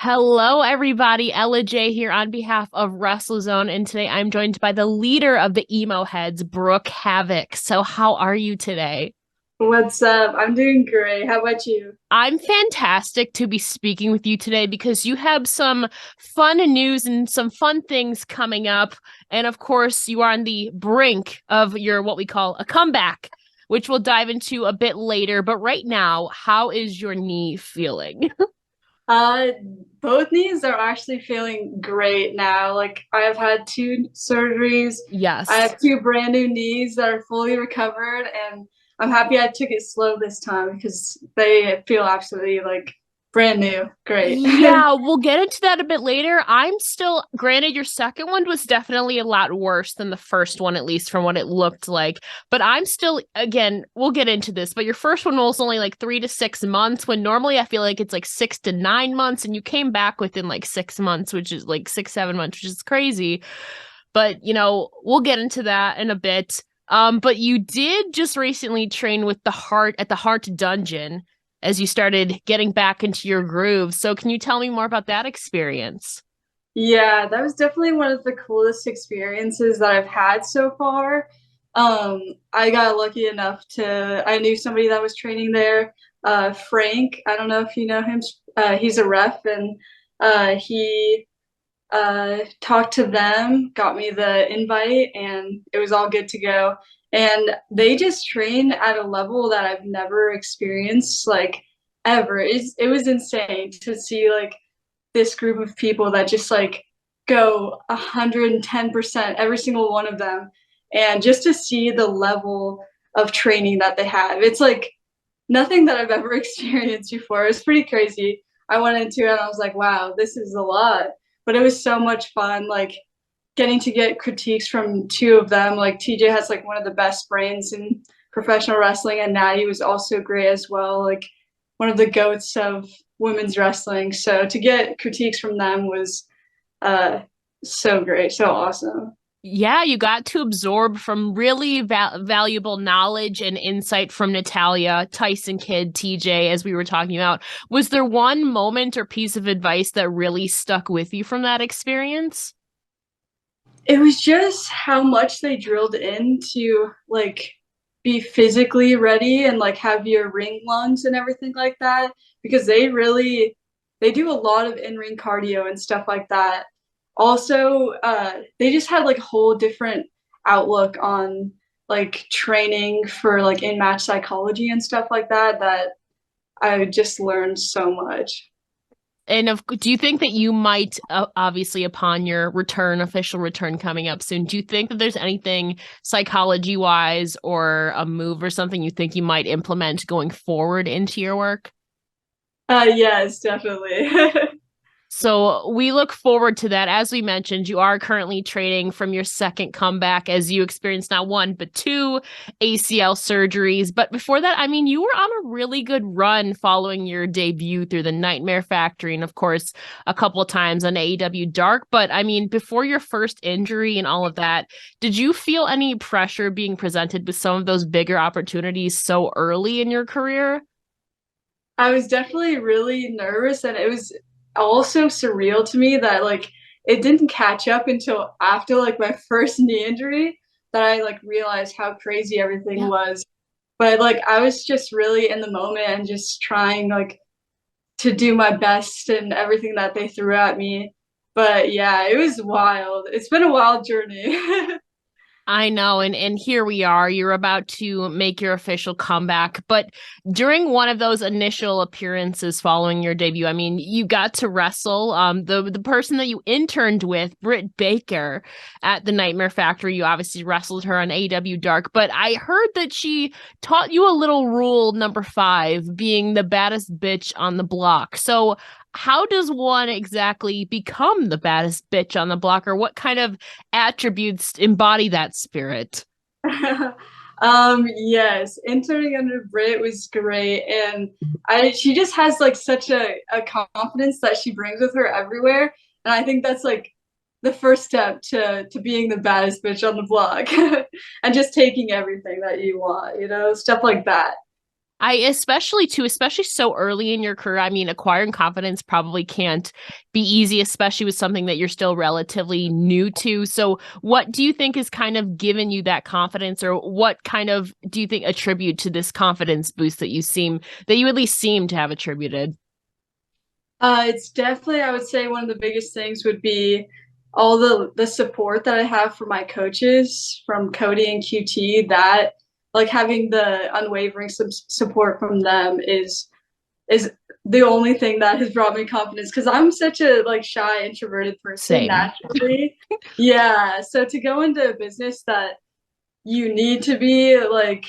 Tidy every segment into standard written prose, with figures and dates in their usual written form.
Hello, everybody. Ella J here on behalf of WrestleZone, and today I'm joined by the leader of the Emo Heads, Brooke Havok. So, how are you today? What's up? I'm doing great. How about you? I'm fantastic to be speaking with you today because you have some fun news and some fun things coming up. And of course, you are on the brink of your what we call a comeback, which we'll dive into a bit later. But right now, how is your knee feeling? Uh, both knees are actually feeling great now. Like I have had two surgeries. I Yes. have two brand new knees that are fully recovered, and I'm happy I took it slow this time because they feel absolutely like brand new. Great. Yeah, we'll get into that a bit later. I'm still, granted, your second one was definitely a lot worse than the first one, at least from what it looked like. But I'm still, again, we'll get into this. But your first one was only like 3 to 6 months, when normally I feel like it's like 6 to 9 months. And you came back within like 6 months, which is like 6, 7 months, which is crazy. But, we'll get into that in a bit. But you did just recently train with the Hart at the Hart Dungeon as you started getting back into your groove. So can you tell me more about that experience? Yeah, that was definitely one of the coolest experiences that I've had so far. I got lucky enough I knew somebody that was training there, Frank. I don't know if you know him. He's a ref, and he talked to them, got me the invite, and it was all good to go. And they just train at a level that I've never experienced, like ever. It was insane to see like this group of people that just like go 110% every single one of them, and just to see the level of training that they have, it's like nothing that I've ever experienced before. It's pretty crazy. I went into it and I was like, wow, this is a lot, but it was so much fun, like getting to get critiques from two of them. Like TJ has like one of the best brains in professional wrestling, and Natty was also great as well, like one of the goats of women's wrestling. So to get critiques from them was uh so great, so awesome. Yeah, you got to absorb from really valuable knowledge and insight from Natalia, Tyson Kidd, TJ, as we were talking about. Was there one moment or piece of advice that really stuck with you from that experience? It was just how much they drilled into like be physically ready and like have your ring lungs and everything like that, because they do a lot of in-ring cardio and stuff like that. Also, they just had like a whole different outlook on like training for like in-match psychology and stuff like that, that I just learned so much. Do you think that you might, obviously, upon your return, official return coming up soon, do you think that there's anything psychology wise or a move or something you think you might implement going forward into your work? Yes, definitely. So we look forward to that. As we mentioned, you are currently training from your second comeback as you experienced not one, but two ACL surgeries. But before that, I mean, you were on a really good run following your debut through the Nightmare Factory and, of course, a couple of times on AEW Dark. But I mean, before your first injury and all of that, did you feel any pressure being presented with some of those bigger opportunities so early in your career? I was definitely really nervous, and it was also surreal to me that like it didn't catch up until after like my first knee injury that I like realized how crazy everything Yeah. was. But like I was just really in the moment and just trying like to do my best and everything that they threw at me. But yeah, it was wild. It's been a wild journey. I know, and here we are. You're about to make your official comeback, but during one of those initial appearances following your debut, I mean, you got to wrestle the person that you interned with, Britt Baker, at the Nightmare Factory. You obviously wrestled her on AEW Dark, but I heard that she taught you a little rule number five, being the baddest bitch on the block. So how does one exactly become the baddest bitch on the block, or what kind of attributes embody that spirit? Yes, interning under Brit was great, and I she just has like such a confidence that she brings with her everywhere, and I think that's like the first step to being the baddest bitch on the block, and just taking everything that you want, stuff like that. I especially too, especially so early in your career. I mean, acquiring confidence probably can't be easy, especially with something that you're still relatively new to. So, what do you think is kind of given you that confidence, or what kind of do you think attribute to this confidence boost that you at least seem to have attributed? It's definitely, I would say one of the biggest things would be all the support that I have from my coaches, from Cody and QT, that like having the unwavering support from them is the only thing that has brought me confidence because I'm such a like shy introverted person Same. naturally. Yeah, so to go into a business that you need to be like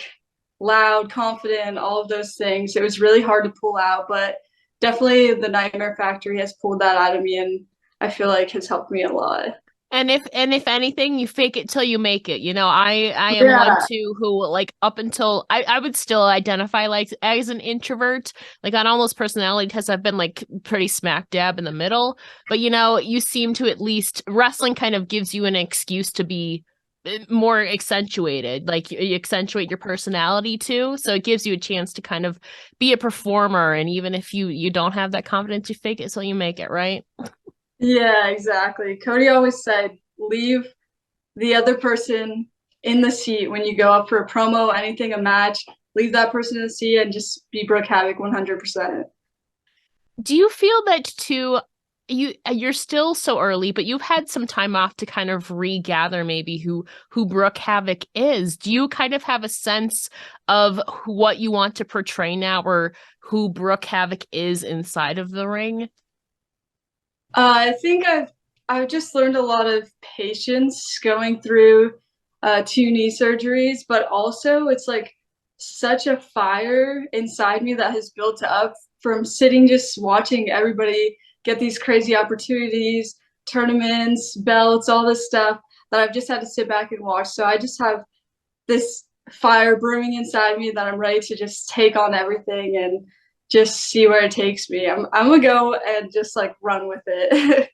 loud, confident, all of those things. It was really hard to pull out, but definitely the Nightmare Factory has pulled that out of me and I feel like has helped me a lot. And if anything, you fake it till you make it. I am one Yeah. too who like up until I would still identify like as an introvert, like on almost personality tests I've been like pretty smack dab in the middle. But you seem to at least wrestling kind of gives you an excuse to be more accentuated. Like you accentuate your personality too. So it gives you a chance to kind of be a performer. And even if you don't have that confidence, you fake it till you make it, right? Yeah, exactly. Cody always said, leave the other person in the seat when you go up for a promo, anything, a match, leave that person in the seat and just be Brooke Havok 100%. Do you feel that too? You're still so early, but you've had some time off to kind of regather maybe who Brooke Havok is. Do you kind of have a sense of what you want to portray now, or who Brooke Havok is inside of the ring? I think I've just learned a lot of patience going through two knee surgeries, but also it's like such a fire inside me that has built up from sitting just watching everybody get these crazy opportunities, tournaments, belts, all this stuff that I've just had to sit back and watch. So I just have this fire brewing inside me that I'm ready to just take on everything and just see where it takes me. I'm gonna go and just like run with it.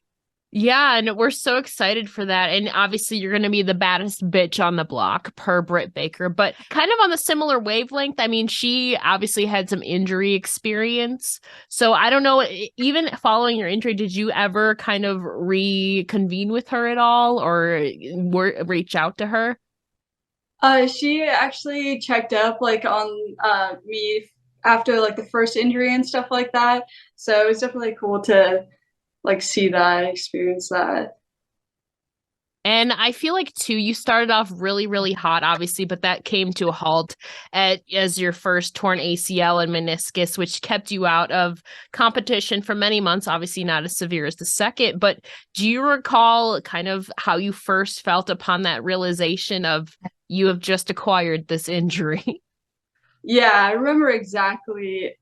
Yeah, and we're so excited for that. And obviously, you're going to be the baddest bitch on the block, per Britt Baker, but kind of on the similar wavelength. I mean, she obviously had some injury experience. So I don't know, even following your injury, did you ever kind of reconvene with her at all or reach out to her? She actually checked up like on me after like the first injury and stuff like that. So it was definitely cool to like see that, experience that. And I feel like too, you started off really, really hot, obviously, but that came to a halt as your first torn ACL and meniscus, which kept you out of competition for many months. Obviously, not as severe as the second. But do you recall kind of how you first felt upon that realization of you have just acquired this injury? Yeah, I remember exactly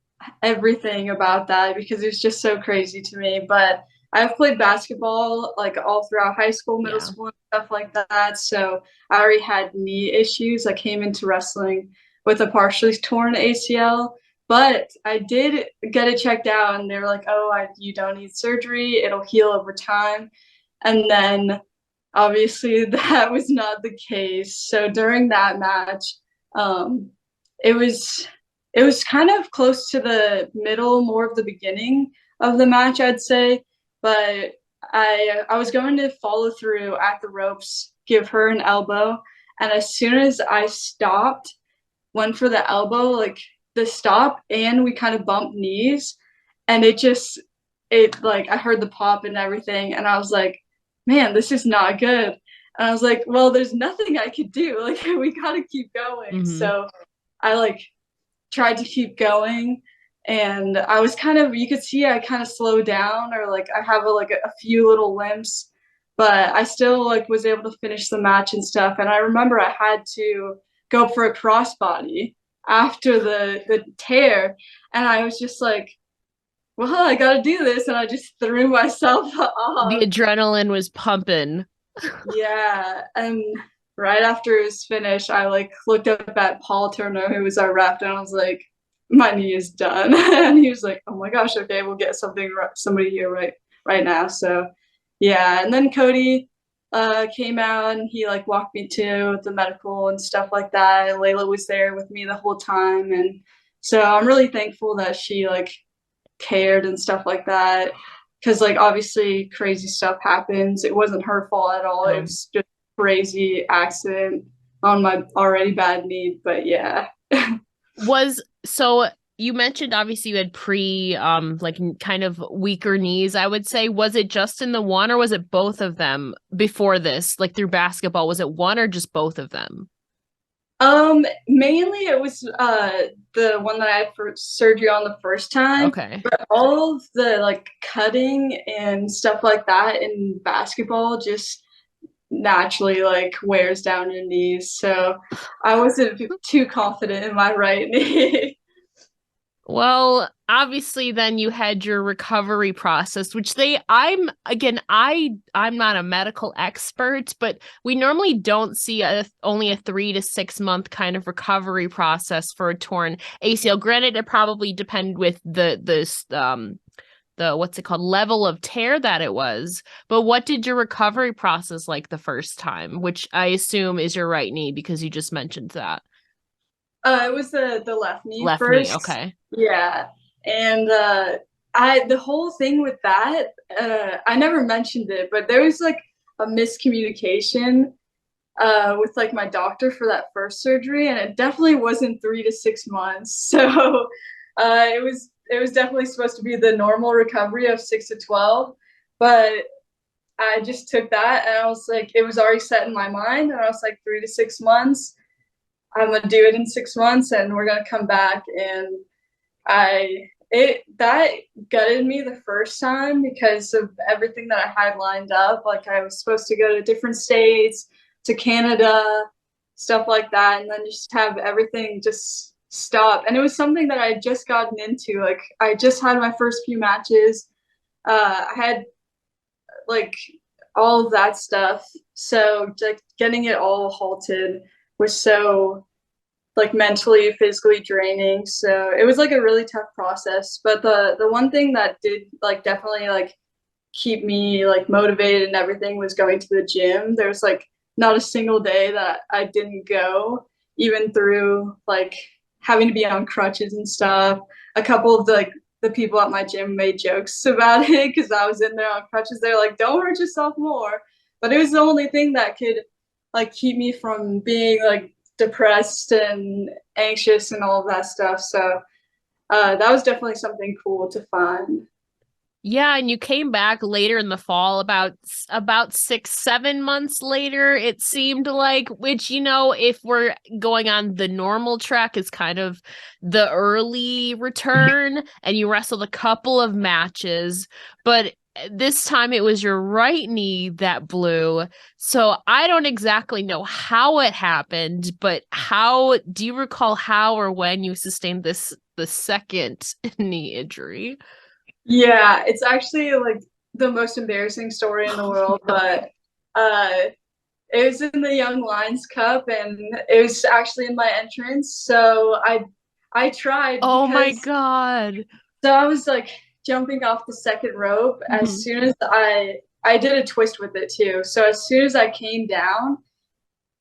everything about that because it was just so crazy to me. But I've played basketball like all throughout high school, middle Yeah. school, and stuff like that. So I already had knee issues. I came into wrestling with a partially torn ACL, but I did get it checked out, and they were like, "Oh, you don't need surgery. It'll heal over time." And then obviously that was not the case. So during that match, um, it was it was kind of close to the middle, more of the beginning of the match, I'd say. But I was going to follow through at the ropes, give her an elbow, and as soon as I stopped, went for the elbow, like the stop, and we kind of bumped knees, and it like I heard the pop and everything, and I was like, man, this is not good. And I was like, well, there's nothing I could do. Like we gotta keep going. Hmm. So I like tried to keep going and I was kind of you could see I kind of slowed down or like I have a few little limps, but I still like was able to finish the match and stuff. And I remember I had to go for a crossbody after the tear and I was just like, well, I gotta do this, and I just threw myself The off. adrenaline was pumping. Yeah, and right after it was finished, I like looked up at Paul Turner, who was our rep, and I was like, "My knee is done." And he was like, "Oh my gosh, okay, we'll get somebody here right now." So, yeah, and then Cody came out and he like walked me to the medical and stuff like that. And Layla was there with me the whole time, and So I'm really thankful that she like cared and stuff like that. Because like obviously crazy stuff happens. It wasn't her fault at all. It No. was just crazy accident on my already bad knee. But yeah. Was so you mentioned obviously you had like kind of weaker knees, I would say. Was it just in the one or was it both of them before this, like through basketball? Was it one or just both of them? Mainly it was the one that I had for surgery on the first time, Okay. but all of the like cutting and stuff like that in basketball just naturally like wears down your knees. So I wasn't too confident in my right knee. Well, obviously then you had your recovery process, which I'm not a medical expert, but we normally don't see only a 3 to 6 month kind of recovery process for a torn ACL. Granted, it probably depend with the what's it called, level of tear that it was. But what did your recovery process like the first time, which I assume is your right knee because you just mentioned that. It was the left knee Left knee, first. okay. Yeah. And I the whole thing with that, I never mentioned it, but there was like a miscommunication with like my doctor for that first surgery, and it definitely wasn't 3 to 6 months. So it was definitely supposed to be the normal recovery of 6 to 12, but I just took that and I was like, it was already set in my mind, and I was like 3 to 6 months. I'm gonna do it in 6 months, and we're gonna come back. And I it that gutted me the first time because of everything that I had lined up. Like I was supposed to go to different states, to Canada, stuff like that, and then just have everything just stop. And it was something that I had just gotten into. Like I just had my first few matches. I had like all of that stuff. So like getting it all halted was so like mentally, physically draining. So it was like a really tough process. But the one thing that did like definitely like keep me like motivated and everything was going to the gym. There's like not a single day that I didn't go, even through like having to be on crutches and stuff. A couple of the people at my gym made jokes about it because I was in there on crutches. They're like, "Don't hurt yourself more." But it was the only thing that could like keep me from being like depressed and anxious and all of that stuff. So that was definitely something cool to find. Yeah, and you came back later in the fall, about 6, 7 months later, it seemed like, which, if we're going on the normal track, is kind of the early return, and you wrestled a couple of matches, but this time it was your right knee that blew. So I don't exactly know how it happened, but how do you recall how or when you sustained the second knee injury? Yeah, it's actually like the most embarrassing story in the Oh, world, no. but uh it was in the Young Lions Cup, and it was actually in my entrance. So I tried Oh my because God. so I was like jumping off the second rope. As Mhm. soon as I did a twist with it too. So as soon as I came down,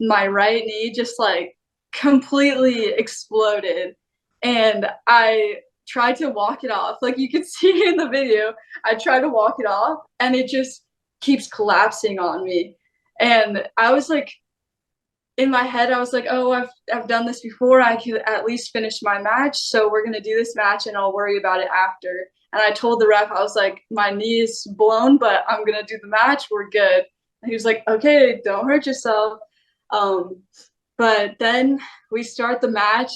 my right knee just like completely exploded, and I tried to walk it off. Like you can see in the video, I tried to walk it off and it just keeps collapsing on me. And I was like, in my head, I was like, oh, I've done this before. I could at least finish my match. So we're gonna do this match and I'll worry about it after. And I told the ref, I was like, my knee is blown, but I'm gonna do the match. We're good. And he was like, okay, don't hurt yourself. Um, but then we start the match.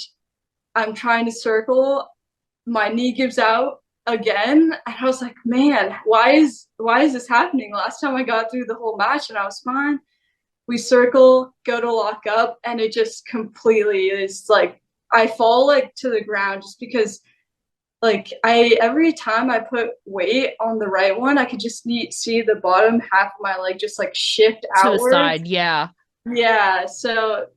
I'm trying to circle. My knee gives out again. And I was like, man, why is this happening? Last time I got through the whole match and I was fine. We circle, go to lock up, and it just completely is like I fall like to the ground just because like I every time I put weight on the right one, I could just see the bottom half of my leg just like shift To the outwards. side, yeah. Yeah, so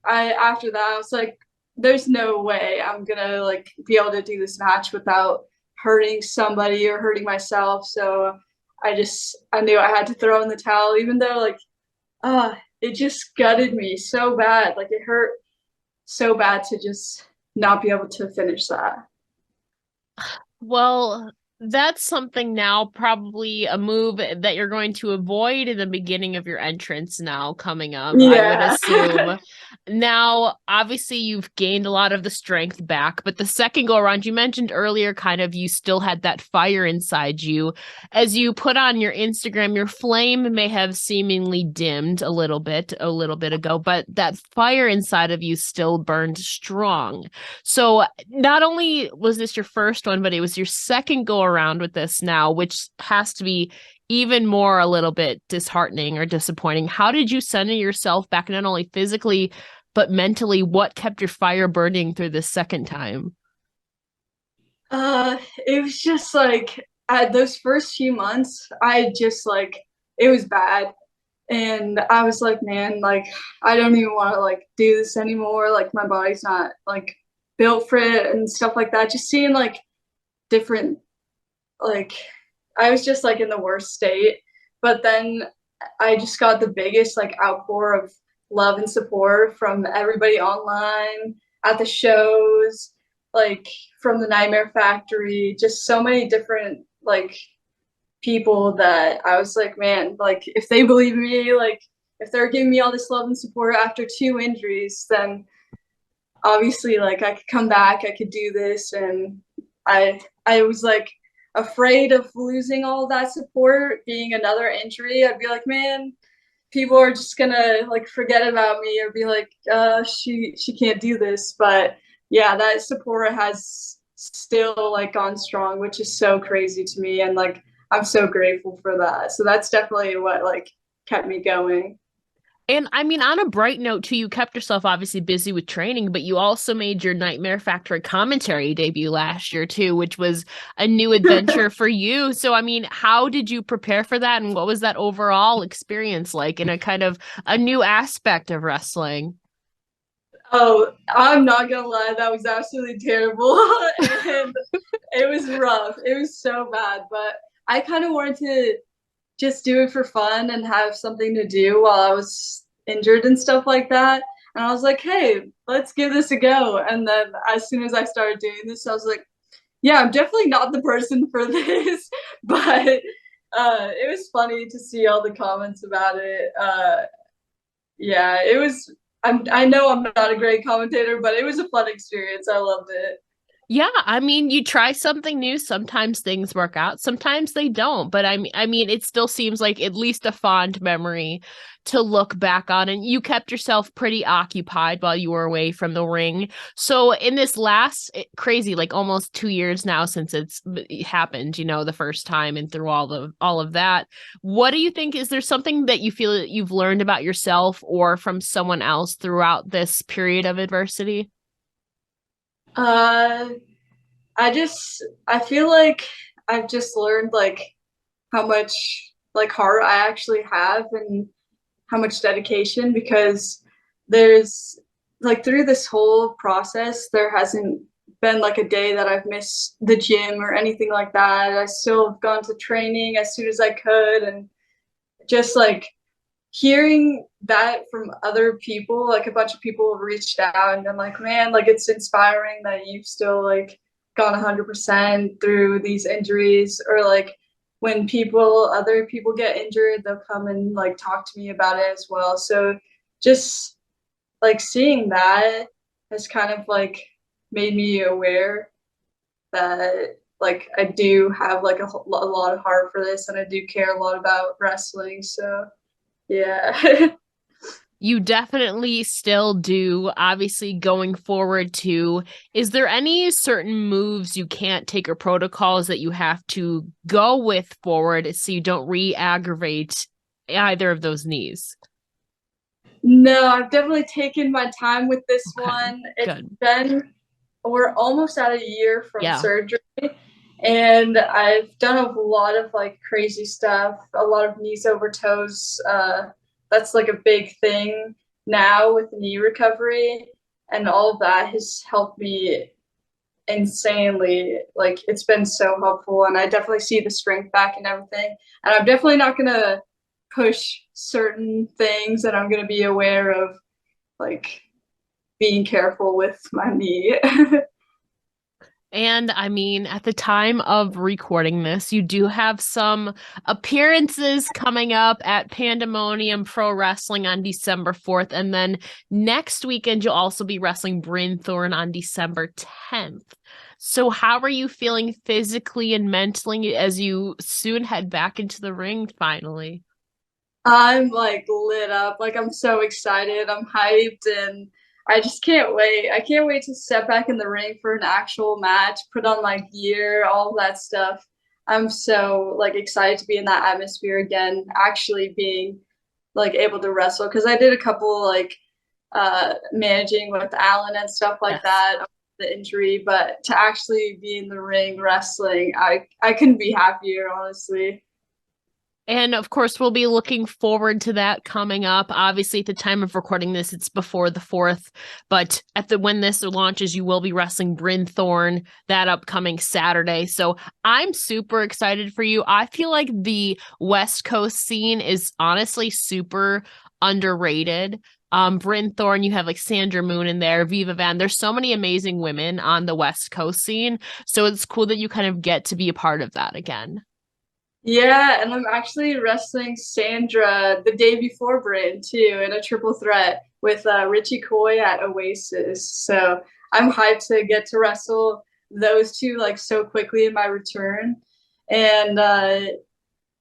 I after that I was like, there's no way I'm gonna like be able to do this match without hurting somebody or hurting myself. So I knew I had to throw in the towel, even though like it just gutted me so bad. Like it hurt so bad to just not be able to finish that. Well, that's something now, probably a move that you're going to avoid in the beginning of your entrance now coming up, I would Yeah. assume. Now, obviously, you've gained a lot of the strength back, but the second go around, you mentioned earlier, kind of, you still had that fire inside you. As you put on your Instagram, your flame may have seemingly dimmed a little bit ago, but that fire inside of you still burned strong. So not only was this your first one, but it was your second go around with this now, which has to be even more a little bit disheartening or disappointing. How did you center yourself back, not only physically, but mentally? What kept your fire burning through this second time? It was just like at those first few months, I just like it was bad. And I was like, man, like I don't even want to like do this anymore. Like my body's not like built for it and stuff like that. Just seeing like different like I was just like in the worst state. But then I just got the biggest like outpour of love and support from everybody online, at the shows, like from the Nightmare Factory, just so many different like people that I was like, man, like if they believe in me, like if they're giving me all this love and support after two injuries, then obviously like I could come back, I could do this. And I was like afraid of losing all that support, being another injury. I'd be like, man, people are just gonna like forget about me or be like, she can't do this. But yeah, that support has still like gone strong, which is so crazy to me. And like I'm so grateful for that. So that's definitely what like kept me going. And I mean, on a bright note too, you kept yourself obviously busy with training, but you also made your Nightmare Factory commentary debut last year too, which was a new adventure for you. So, I mean, how did you prepare for that, and what was that overall experience like in a kind of a new aspect of wrestling? Oh, I'm not gonna lie, that was absolutely terrible. And it was rough. It was so bad, but I kind of wanted to just do it for fun and have something to do while I was injured and stuff like that. And I was like, hey, let's give this a go. And then as soon as I started doing this, I was like, yeah, I'm definitely not the person for this. But it was funny to see all the comments about it. Yeah, it was. I know I'm not a great commentator, but it was a fun experience. I loved it. Yeah, I mean, you try something new, sometimes things work out, sometimes they don't. But I mean, it still seems like at least a fond memory to look back on. And you kept yourself pretty occupied while you were away from the ring. So in this last crazy, like almost 2 years now since it happened, the first time, and through all of that, what do you think? Is there something that you feel that you've learned about yourself or from someone else throughout this period of adversity? Uh, I feel like I've just learned like how much like heart I actually have and how much dedication because there's like through this whole process there hasn't been like a day that I've missed the gym or anything like that. I still have gone to training as soon as I could and just like hearing that from other people, like a bunch of people have reached out and I'm like, man, like it's inspiring that you've still like gone 100% through these injuries or like when other people get injured, they'll come and like talk to me about it as well. So just like seeing that has kind of like made me aware that like I do have like a lot of heart for this and I do care a lot about wrestling. So yeah. You definitely still do. Obviously, going forward too, is there any certain moves you can't take or protocols that you have to go with forward so you don't re-aggravate either of those knees? No, I've definitely taken my time with this Okay, one. It's good. been, we're almost at a year from Yeah. surgery, and I've done a lot of like crazy stuff, a lot of knees over toes. That's like a big thing now with knee recovery, and all of that has helped me insanely. Like, it's been so helpful, and I definitely see the strength back and everything. And I'm definitely not gonna push certain things, and I'm gonna be aware of like being careful with my knee. And I mean, at the time of recording this, you do have some appearances coming up at Pandemonium Pro Wrestling on December 4th. And then next weekend, you'll also be wrestling Bryn Thorne on December 10th. So, how are you feeling physically and mentally as you soon head back into the ring finally? I'm like lit up. Like I'm so excited. I'm hyped and I just can't wait. I can't wait to step back in the ring for an actual match, put on my gear, all of that stuff. I'm so like excited to be in that atmosphere again, actually being like able to wrestle because I did a couple like managing with Alan and stuff like Yes. that, the injury, but to actually be in the ring wrestling, I couldn't be happier, honestly. And of course, we'll be looking forward to that coming up. Obviously, at the time of recording this, it's before the 4th, but at the when this launches, you will be wrestling Bryn Thorne that upcoming Saturday. So I'm super excited for you. I feel like the West Coast scene is honestly super underrated. Bryn Thorne, you have like Sandra Moon in there, Viva Van. There's so many amazing women on the West Coast scene. So it's cool that you kind of get to be a part of that again. Yeah, and I'm actually wrestling Sandra the day before Britain too in a triple threat with Richie Coy at Oasis. So I'm hyped to get to wrestle those two like so quickly in my return. And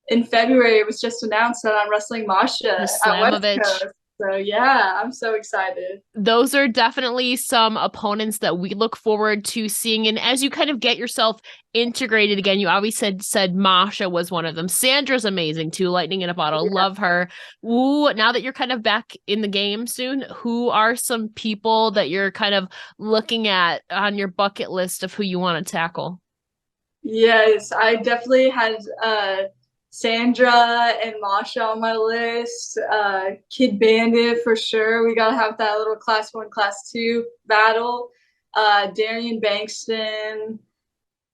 in February, it was just announced that I'm wrestling The Masha at West Slamovich. Coast. So yeah, I'm so excited. Those are definitely some opponents that we look forward to seeing. And as you kind of get yourself integrated again, you always said Masha was one of them. Sandra's amazing too, lightning in a bottle. Yeah. Love her. Ooh, now that you're kind of back in the game soon, who are some people that you're kind of looking at on your bucket list of who you want to tackle? Yes, I definitely had Sandra and Masha on my list. Kid Bandit for sure. We gotta have that little class one, class two battle. Darian Bankston.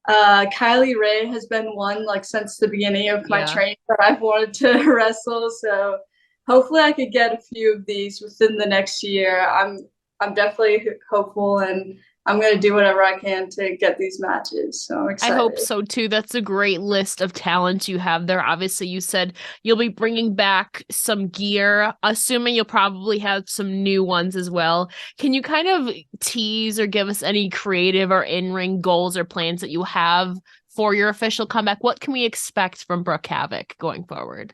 Kylie Ray has been one like since the beginning of my Yeah. training that I've wanted to wrestle. So hopefully I could get a few of these within the next year. I'm definitely hopeful and I'm gonna do whatever I can to get these matches. So I'm I hope excited. so too. That's a great list of talents you have there. Obviously, you said you'll be bringing back some gear, assuming you'll probably have some new ones as well. Can you kind of tease or give us any creative or in-ring goals or plans that you have for your official comeback? What can we expect from Brooke Havok going forward?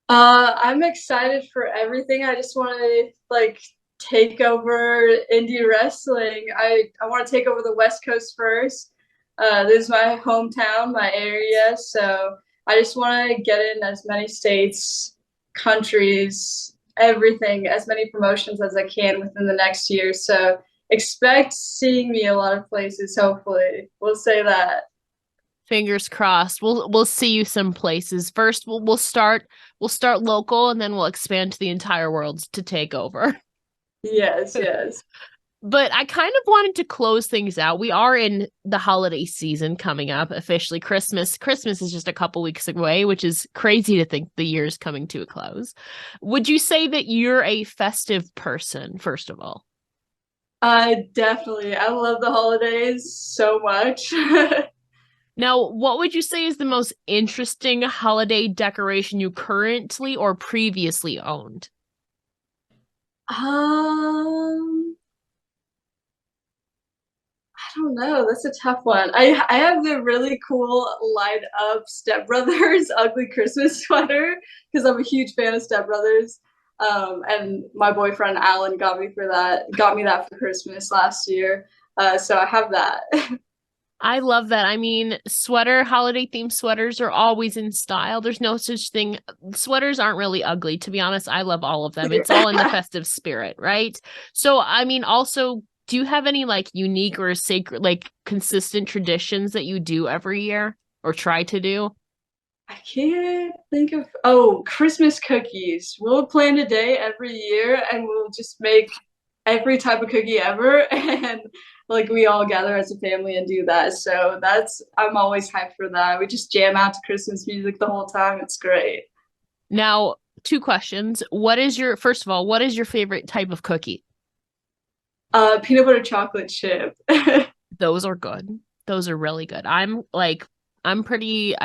I'm excited for everything. I just want to like take over indie wrestling. I want to take over the West Coast first. This is my hometown, my area, so I just want to get in as many states, countries, everything, as many promotions as I can within the next year. So expect seeing me a lot of places. Hopefully, we'll say that. Fingers crossed. We'll see you some places. First, we'll start local and then we'll expand to the entire world to take over. Yes, yes. But I kind of wanted to close things out. We are in the holiday season coming up, officially Christmas. Christmas is just a couple weeks away, which is crazy to think the year's coming to a close. Would you say that you're a festive person, first of all? Definitely. I love the holidays so much. Now, what would you say is the most interesting holiday decoration you currently or previously owned? Um, I don't know. That's a tough one. I have the really cool light up Step Brothers ugly Christmas sweater because I'm a huge fan of Step Brothers. And my boyfriend Alan got me that for Christmas last year. So I have that. I love that. I mean, holiday themed sweaters are always in style. There's no such thing. Sweaters aren't really ugly. To be honest, I love all of them. It's all in the festive spirit, right? So, I mean, also, do you have any like unique or sacred, like consistent traditions that you do every year or try to do? I can't think of Christmas cookies. We'll plan a day every year and we'll just make every type of cookie ever and like we all gather as a family and do that. So that's I'm always hyped for that. We just jam out to Christmas music the whole time. It's great. Now, two questions. First of all, what is your favorite type of cookie? Peanut butter chocolate chip. Those are good. Those are really good. I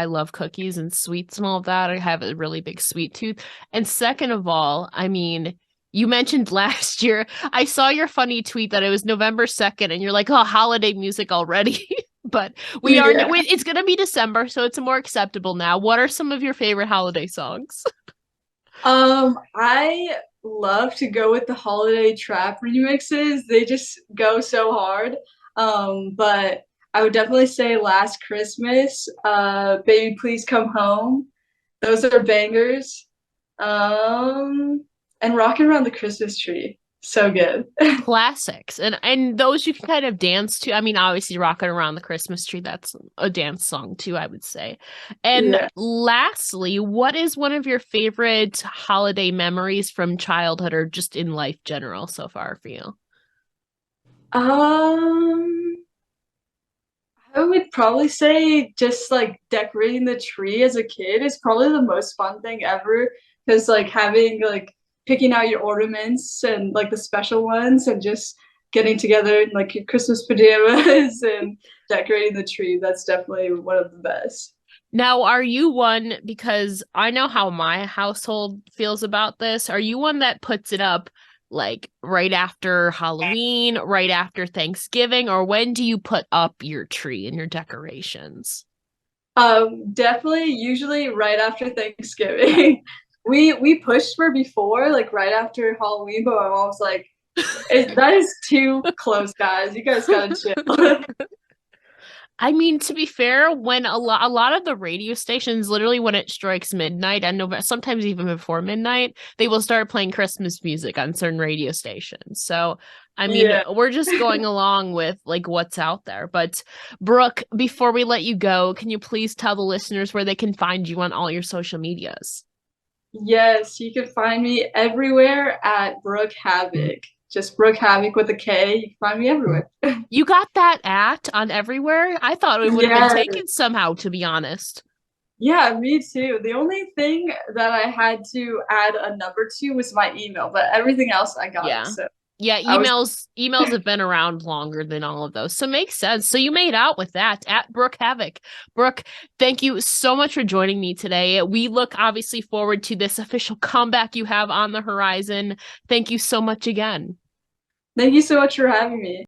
love cookies and sweets and all of that. I have a really big sweet tooth. And second of all, I mean, you mentioned last year, I saw your funny tweet that it was November 2nd and you're like, oh, holiday music already. But Yeah. it's going to be December, so it's more acceptable now. What are some of your favorite holiday songs? I love to go with the holiday trap remixes. They just go so hard. But I would definitely say Last Christmas, Baby Please Come Home. Those are bangers. Um, and Rocking Around the Christmas Tree. So good. Classics. And those you can kind of dance to. I mean, obviously Rocking Around the Christmas Tree, that's a dance song too, I would say. And Yeah. lastly, what is one of your favorite holiday memories from childhood or just in life general so far for you? Um, I would probably say just like decorating the tree as a kid is probably the most fun thing ever. Because like having like picking out your ornaments and like the special ones and just getting together in like your Christmas pajamas and decorating the tree, that's definitely one of the best. Now, are you one, because I know how my household feels about this, are you one that puts it up like right after Halloween, right after Thanksgiving, or when do you put up your tree and your decorations? Definitely usually right after Thanksgiving. We pushed for before, like right after Halloween, but my mom was like, that is too close, guys. You guys gotta chill. I mean, to be fair, when a lot of the radio stations, literally when it strikes midnight and November, sometimes even before midnight, they will start playing Christmas music on certain radio stations. So, I mean, Yeah. we're just going along with like what's out there. But Brooke, before we let you go, can you please tell the listeners where they can find you on all your social medias? Yes, you can find me everywhere at Brooke Havok. Just Brooke Havok with a K. You can find me everywhere. You got that at on everywhere? I thought it would have been Yeah, taken somehow, to be honest. yeah, me too. The only thing that I had to add a number to was my email, but everything else I got it. Yeah. So Yeah, I was, emails have been around longer than all of those. So makes sense. So you made out with that at Brooke Havoc. Brooke, thank you so much for joining me today. We look obviously forward to this official comeback you have on the horizon. Thank you so much again. thank you so much for having me.